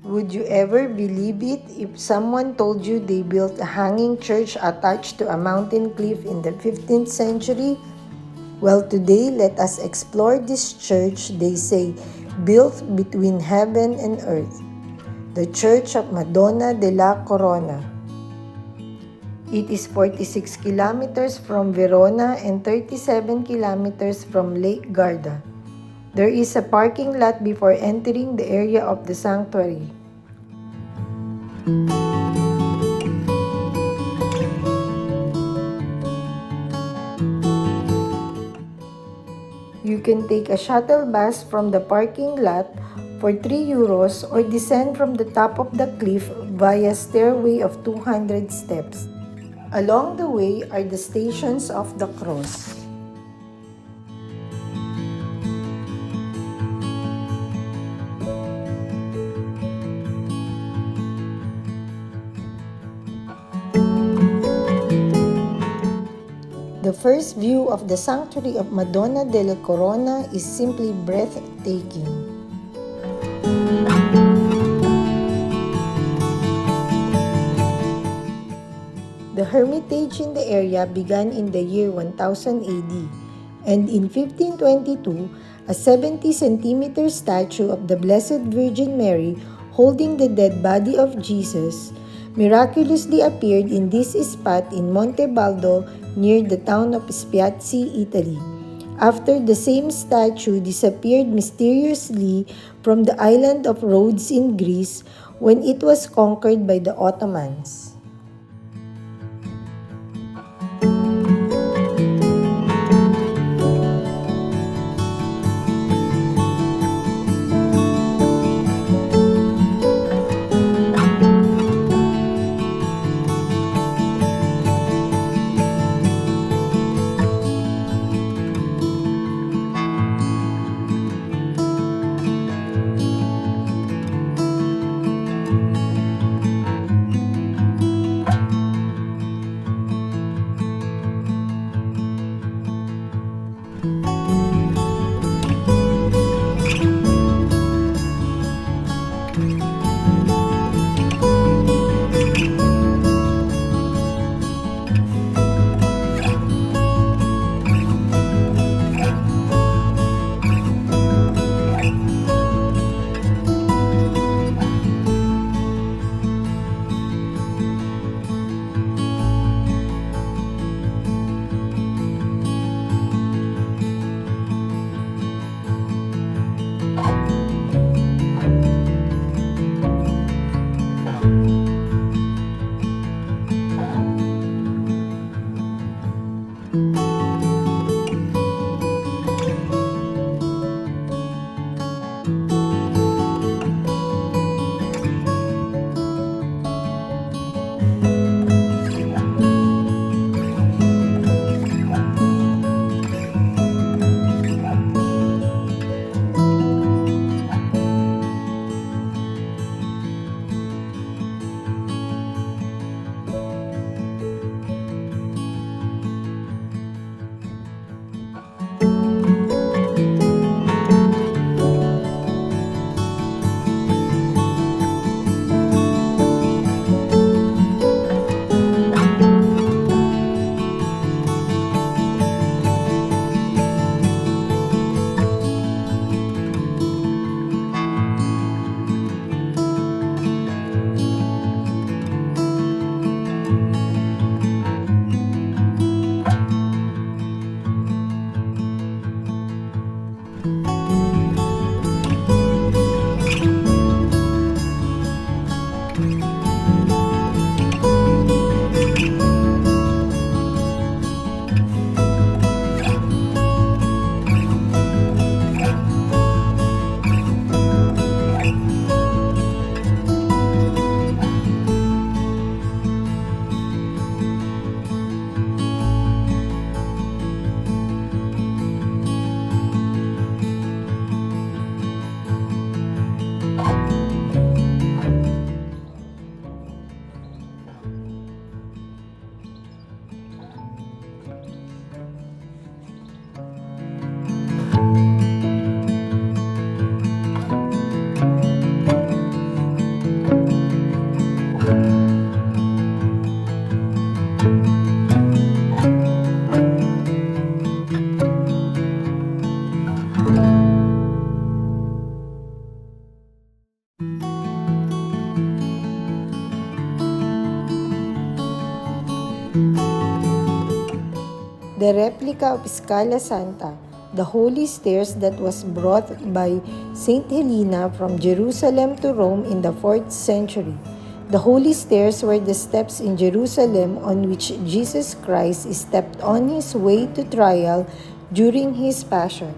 Would you ever believe it if someone told you they built a hanging church attached to a mountain cliff in the 15th century? Well, today let us explore this church, they say, built between heaven and earth, the Church of Madonna della Corona. It is 46 kilometers from Verona and 37 kilometers from Lake Garda. There is a parking lot before entering the area of the sanctuary. You can take a shuttle bus from the parking lot for 3 euros or descend from the top of the cliff via stairway of 200 steps. Along the way are the Stations of the Cross. The first view of the sanctuary of Madonna della Corona is simply breathtaking. The Hermitage in the area began in the year 1000 AD, and in 1522, a 70-centimeter statue of the Blessed Virgin Mary holding the dead body of Jesus miraculously appeared in this spot in Monte Baldo near the town of Spiazzi, Italy, after the same statue disappeared mysteriously from the island of Rhodes in Greece when it was conquered by the Ottomans. The replica of Scala Santa, the holy stairs that was brought by Saint Helena from Jerusalem to Rome in the 4th century. The holy stairs were the steps in Jerusalem on which Jesus Christ stepped on his way to trial during his passion.